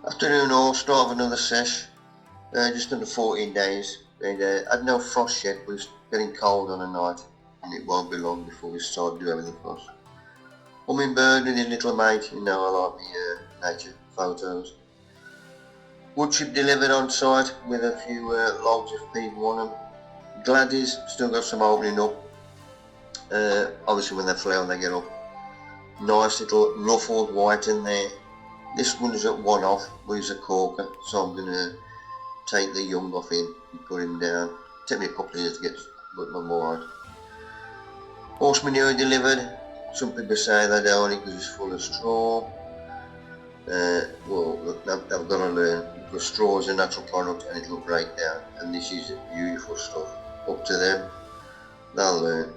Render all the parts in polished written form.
Afternoon all, start of another sesh, just under 14 days. And had no frost yet, but it's getting cold on a night, and it won't be long before we start to do everything frost. Hummingbird and his little mate, you know I like my nature photos. Wood chip delivered on site with a few logs if people want them. Gladies still got some opening up. Obviously when they flower they get up. Nice little ruffled white in there. This one is at one off, but he's a corker, so I'm going to take the young off him and put him down. Take me a couple of years to get, but I'm alright. Horse manure delivered. Some people say they don't because it's full of straw. Well, look, they've got to learn, because straw is a natural product and it'll break down, and this is beautiful stuff. Up to them, they'll learn.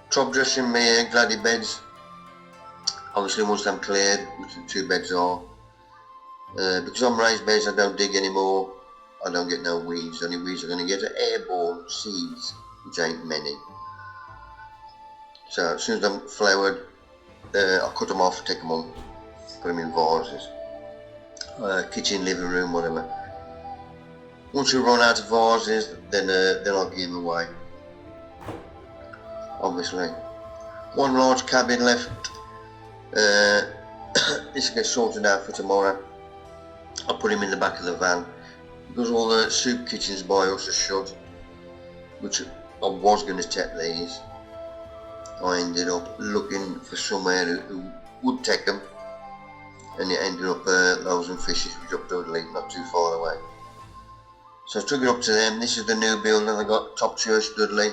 Top dressing my gladi beds. Obviously once I'm cleared, which the two beds are, because on raised beds I don't dig anymore, I don't get no weeds. The only weeds I'm going to get are airborne seeds, which ain't many. So as soon as I'm flowered, I'll cut them off, take them on, put them in vases, kitchen, living room, whatever. Once we run out of vases, then I'll give them away, obviously. One large cabin left. This will get sorted out for tomorrow. I'll put him in the back of the van because all the soup kitchens by us are shut, which I was going to take these. I ended up looking for somewhere who would take them, and it ended up Loaves and Fishes, which up Dudley, not too far away. So I took it up to them. This is the new building I got, Top Church Dudley,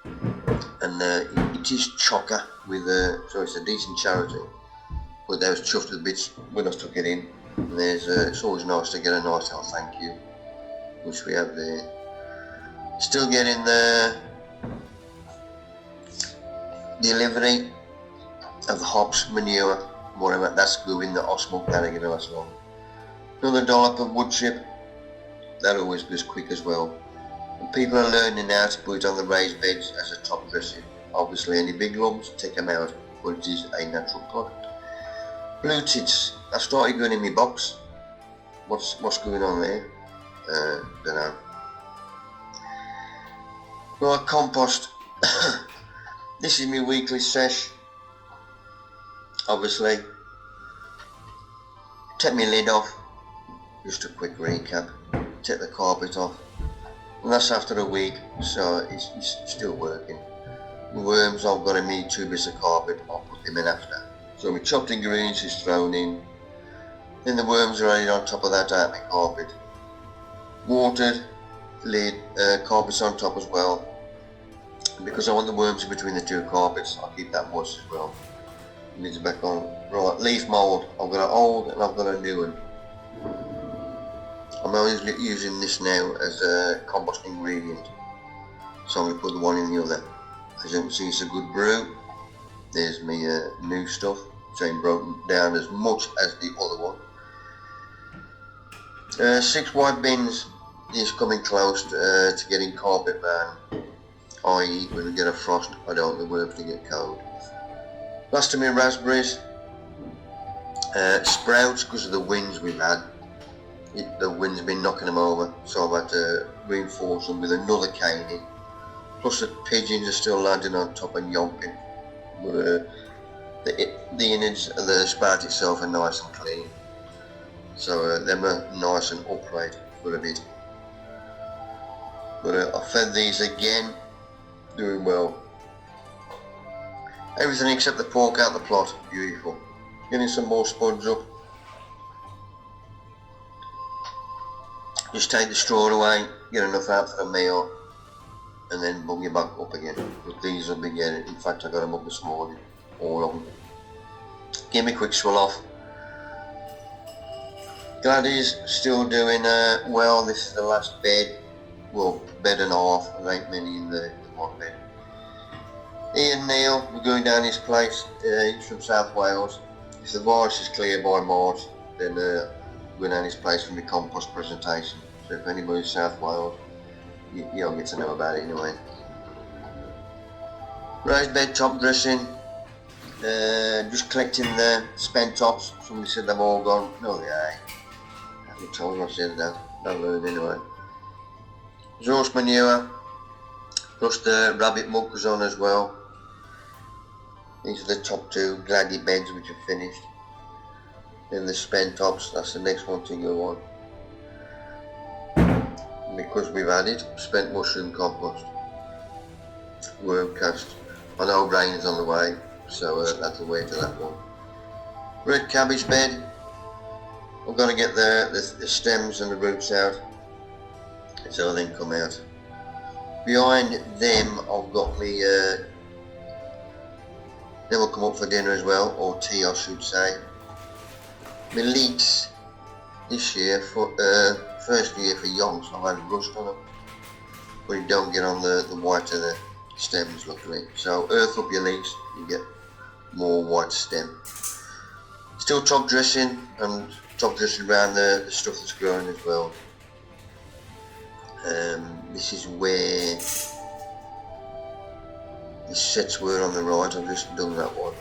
and it is chocker with so it's a decent charity. But they was chuffed with bits when I took it in. And there's it's always nice to get a nice thank you, which we have there. Still getting the delivery of the hops, manure, whatever. That's going the osmo, that'll get us long. Another dollop of wood chip. That always goes quick as well. And people are learning now to put it on the raised beds as a top dressing. Obviously any big lumps, take them out, but it is a natural product. Blue tits, I started going in my box. What's going on there? Don't know. Right, compost. This is my weekly sesh. Obviously. Take my lid off. Just a quick recap. Take the carpet off. And that's after a week, so it's still working. The worms I've got in me 2 bits of carpet, I'll put them in after. So my chopped ingredients is thrown in, then the worms are added on top of that out of my carpet. Watered, lid, carpets on top as well. And because I want the worms in between the 2 carpets, I'll keep that moist as well. Lids back on. Right, leaf mould, I've got an old and I've got a new one. I'm always using this now as a compost ingredient. So I'm going to put the one in the other. As you can see, it's a good brew. There's my new stuff, which ain't broken down as much as the other one. 6 white bins is coming close to getting carpet ban, i.e. when we get a frost, I don't want the worms to get cold. Last of my raspberries, sprouts, because of the winds we've had. The wind's been knocking them over, so I've had to reinforce them with another caning. Plus the pigeons are still landing on top and yomping. But the innards of the sprout itself are nice and clean, so them are nice and upright for a bit. But I fed these again, doing well. Everything except the pork out the plot, beautiful. Getting some more spuds up. Just take the straw away, get enough out for a meal, and then bung you back up again. But these will be getting, in fact I got them up this morning, all of them. Give me a quick swell off. Gladys still doing well. This is the last bed, well, bed and a half, there ain't many in the one bed. Ian Neil, we're going down his place, he's from South Wales. If the virus is clear by March, then we're going down his place for my compost presentation. So if anybody's South Wales, you'll get to know about it anyway. Raised bed top dressing, just collecting the spent tops. Somebody said they've all gone, no they ain't. You told me I said that. Don't learn anyway. There's horse manure, plus the rabbit muck was on as well. These are the top two Gladioli beds which are finished. Then the spent tops, that's the next one to go on. Because we've added spent mushroom compost, worm cast. I know rain is on the way, so that'll wait till that one. Red cabbage bed. I've got to get the stems and the roots out, so they then come out. Behind them I've got me, they will come up for dinner as well, or tea I should say. My leeks this year, for first year for yonks, I've had rust on them, but you don't get on the white of the stems luckily. So earth up your leeks, you get more white stem. Still top dressing and top dressing around the stuff that's growing as well. This is where the sets were on the right. I've just done that one.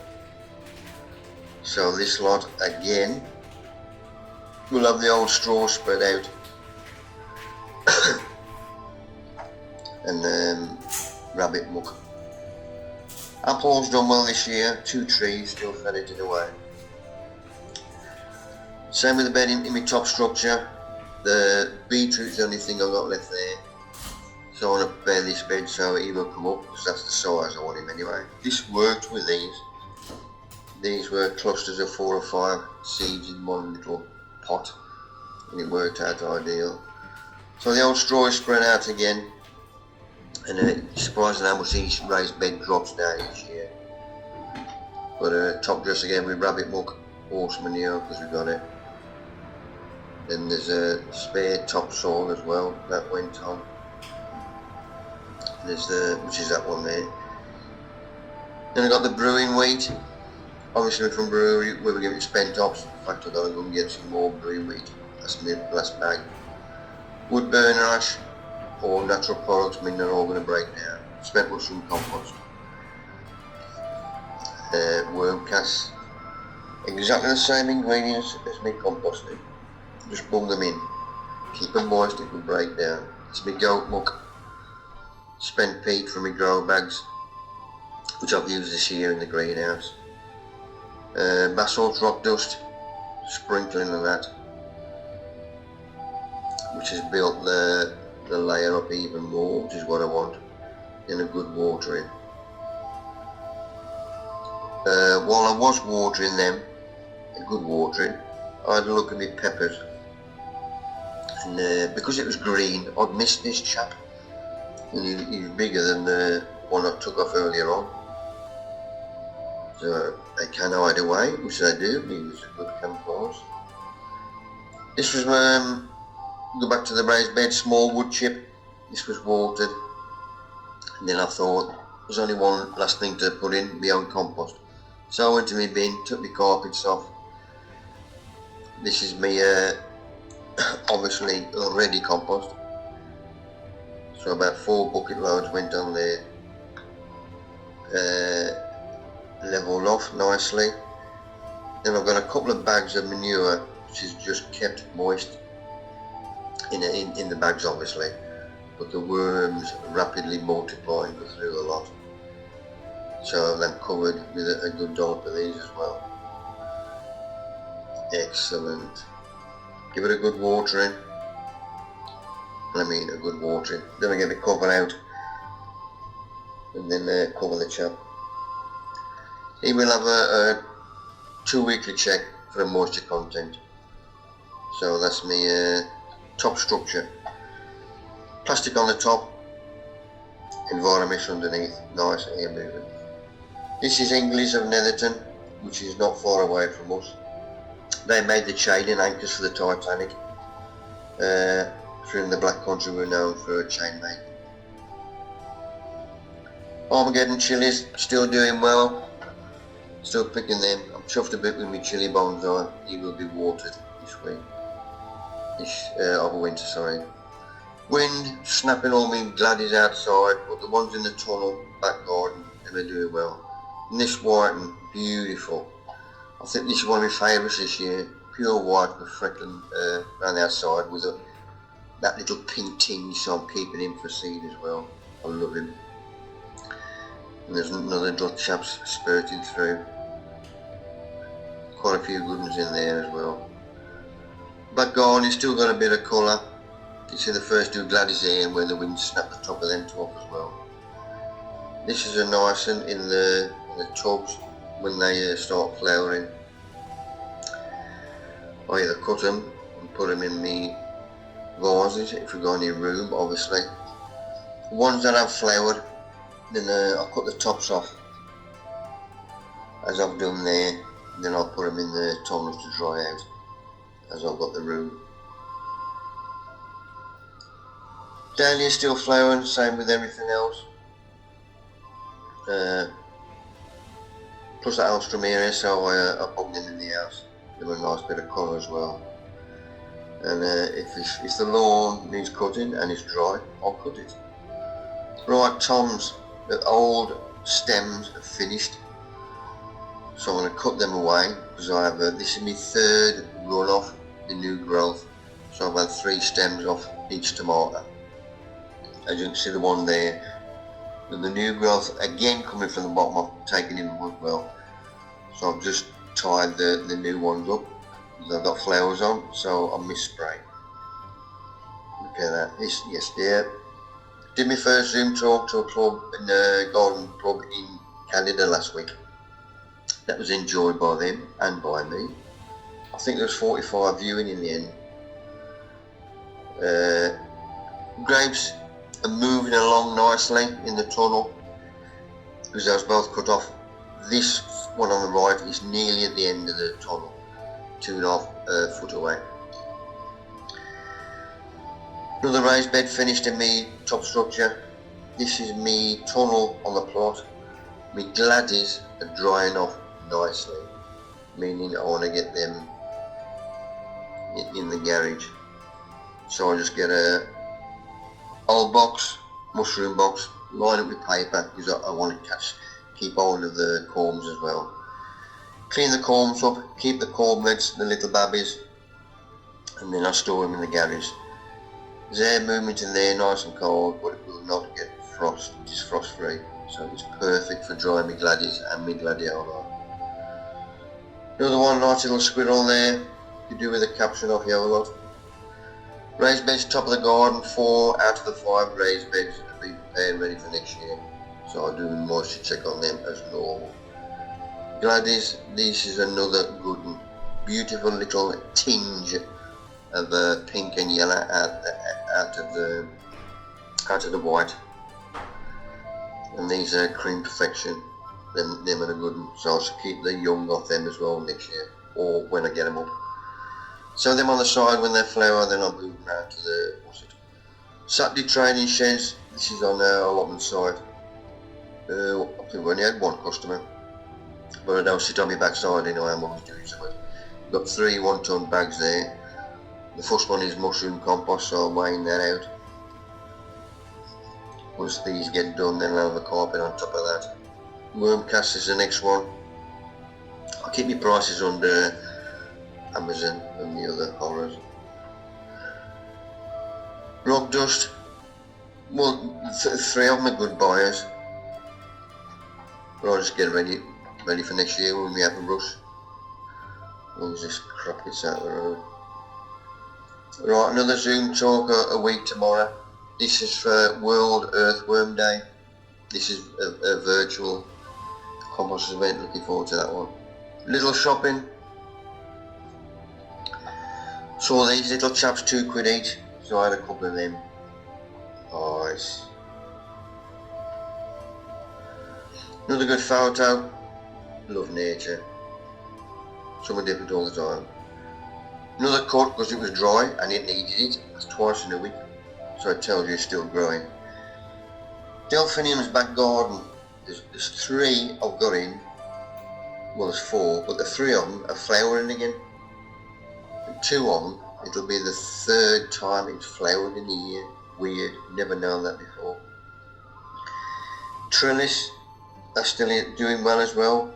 So this lot again, we'll have the old straw spread out and rabbit muck. Apples done well this year, 2 trees still ferreted away. Same with the bed in my top structure. The beetroot's the only thing I've got left there. So I want to prepare this bed so he will come up, because that's the size I want him anyway. This worked with these. These were clusters of 4 or 5 seeds in one little pot, and it worked out ideal. So the old straw is spread out again, and it's surprising how much each raised bed drops down each year. But top dress again with rabbit muck, horse manure because we've got it. Then there's a spare topsoil as well that went on. There's which is that one there. Then I got the brewing wheat. Obviously from brewery we were getting spent tops. In fact I've got to go and get some more brewing wheat. That's my last bag. Wood burner ash or natural products, I mean they're all going to break down. Spent mushroom compost. Worm cast. Exactly the same ingredients as my composting. Just bung them in. Keep them moist, it will break down. It's my goat muck. Spent peat from my grow bags, which I've used this year in the greenhouse. Basalt rock dust, sprinkling of that, which has built the layer up even more, which is what I want, in a good watering. While I was watering them, a good watering, I had a look at my peppers, and because it was green, I'd missed this chap, and he was bigger than the one I took off earlier on. So they can hide away, which they do. He was a good camouflage. This was go back to the raised bed, small wood chip. This was watered, and then I thought there's only one last thing to put in, my own compost. So I went to my bin, took my carpets off. This is me obviously already compost. So about 4 bucket loads went on there. Leveled off nicely. Then I've got a couple of bags of manure which is just kept moist in the bags obviously, but the worms rapidly multiply and go through a lot, so I'm covered with a good dollop of these as well. Excellent. Give it a good watering. I mean a good watering. Then I get the cover out and then cover the chap. He will have a 2 weekly check for the moisture content. So that's my top structure. Plastic on the top, environment underneath, nice air moving. This is English of Netherton, which is not far away from us. They made the chain and anchors for the Titanic. From the Black Country we're known for chain making. Armageddon chilies, still doing well. Still picking them. I'm chuffed a bit with my chili bonsai. He will be watered this week. Over winter, sorry. Wind snapping all my Gladios outside, but the ones in the tunnel, back garden, they're doing well. And this white and beautiful. I think this is one of my favourites this year. pure white with freckling around the outside with that little pink tinge, so I'm keeping him for seed as well. I love him. And there's another little chap's spurting through. Quite a few good ones in there as well. Back garden, he's still got a bit of colour. You see the first two Gladioli and where the wind snapped the top of them two off as well. This is a nice one in the tubs when they start flowering. I either cut them and put them in the vases if we've got any room, obviously. The ones that have flowered, then I'll cut the tops off as I've done there, then I'll put them in the tunnels to dry out as I've got the room. Dahlia's still flowering, same with everything else. Plus that Alstrom area, so I put them in the house. Give them a nice bit of colour as well. And if the lawn needs cutting and it's dry, I'll cut it. Right, Tom's, the old stems are finished, so I'm going to cut them away because I have this is my third run off the new growth, so I've had 3 stems off each tomato. As you can see, the one there, and the new growth again coming from the bottom, I've taken in as well. So I've just tied the new ones up. I've got flowers on, so I mis-spray. Look at that. Yes, yeah. Did my first Zoom talk to a club in the garden club in Canada last week. That was enjoyed by them and by me. I think there was 45 viewing in the end. Grapes are moving along nicely in the tunnel because those both cut off. This one on the right is nearly at the end of the tunnel, 2.5 foot away. Another raised bed finished in me top structure. This is me tunnel on the plot. Me Gladies are drying off nicely, meaning I want to get them in the garage. So I just get a old box, mushroom box, line it with paper because I want to keep hold of the corms as well. Clean the corms up, keep the cormlets, the little babbies, and then I store them in the garage. There's air movement in there, nice and cold, but it will not get frost. It is frost free, so it's perfect for drying my Gladies and my Gladioli. Another one, nice little squirrel there, to do with the caption off Yolo. Raised beds top of the garden, 4 out of the 5 raised beds have been prepared ready for next year, so I'll do a moisture check on them as normal. Gladies, this is another good one. Beautiful little tinge of pink and yellow out of the white, and these are cream perfection. Them are the good ones, so I'll keep the young off them as well next year, or when I get them up. So them on the side when they flower, then I'll move them around to the Saturday training sheds. This is on our allotment side. I think we only had 1 customer, but I don't sit on my backside anyway, I'm always doing something. Got 3 1-ton bags there. The first one is mushroom compost, so I'm weighing that out. Once these get done, then I'll have a carpet on top of that. Worm cast is the next one. I'll keep my prices under Amazon and the other horrors. Rock dust, well, 3 of them are good buyers, but I'll just get ready for next year when we have a rush. As long as this crap gets out of the road. Right, another Zoom talk a week tomorrow. This is for World Earthworm Day. This is a virtual compost event, looking forward to that one. Little shopping. Saw these little chaps, £2 each, so I had a couple of them. Nice. Another good photo. Love nature. Something different all the time. Another cut because it was dry and it needed it. It's twice in a week, so it tells you it's still growing. Delphinium's back garden. There's 3 I've got in. Well, there's 4, but the 3 of them are flowering again. And 2 of them, it'll be the 3rd time it's flowered in a year. Weird, never known that before. Trellis are still doing well as well.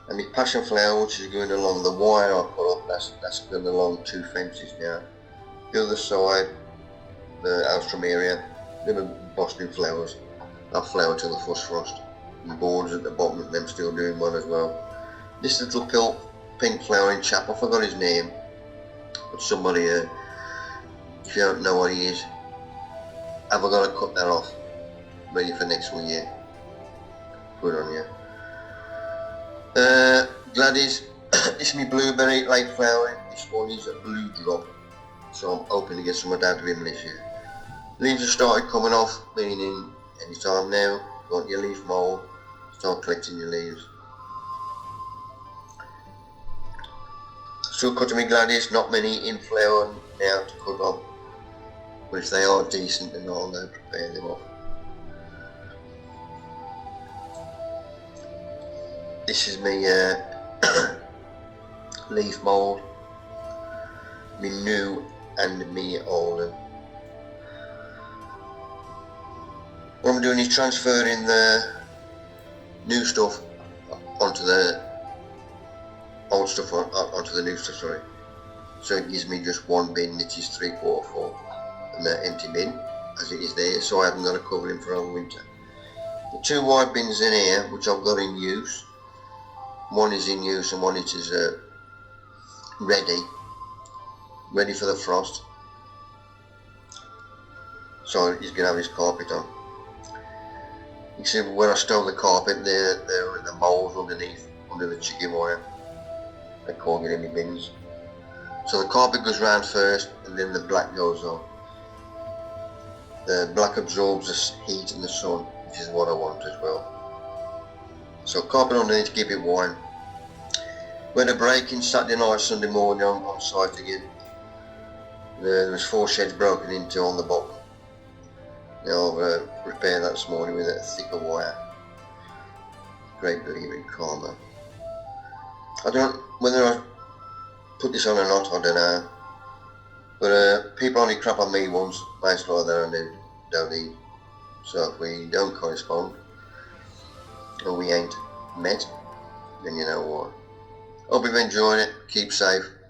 And my passion flower, which is going along the wire I put up, that's going along 2 fences now. The other side, the Alstrom area, little Boston flowers. They'll flower till the first frost. And boards at the bottom of them still doing well as well. This little pink flowering chap, I forgot his name, but somebody, if you don't know what he is, have I got to cut that off? Ready for next year. Good on you. Gladys, this is my blueberry late flowering. This one is a blue drop, so I'm hoping to get some of that to him this year. Leaves have started coming off, meaning any time now. Want your leaf mould, start collecting your leaves. Still cutting my Gladys, not many in flower now to cut on, but if they are decent then I'll prepare them off. This is me leaf mould, me new and me old. What I'm doing is transferring the new stuff onto the old stuff onto the new stuff, sorry. So it gives me just one bin that is 3/4 full and an empty bin as it is there, so I haven't got to cover him for all winter. The 2 wide bins in here, which I've got in use, one is in use and one is ready for the frost. So he's going to have his carpet on. You see where I stole the carpet, there are the moulds underneath, under the chicken wire. I can't get any bins. So the carpet goes round first and then the black goes on. The black absorbs the heat and the sun, which is what I want as well. So carpet underneath to keep it warm. We had a break in Saturday night, Sunday morning on site again. There was 4 sheds broken into on the bottom. Now I've repaired that this morning with a thicker wire. Great believer in karma. I don't, whether I put this on or not, I don't know. But people only crap on me once, basically like that, and don't eat. So if we don't correspond, or we ain't met, then you know what. Hope you've enjoyed it. Keep safe.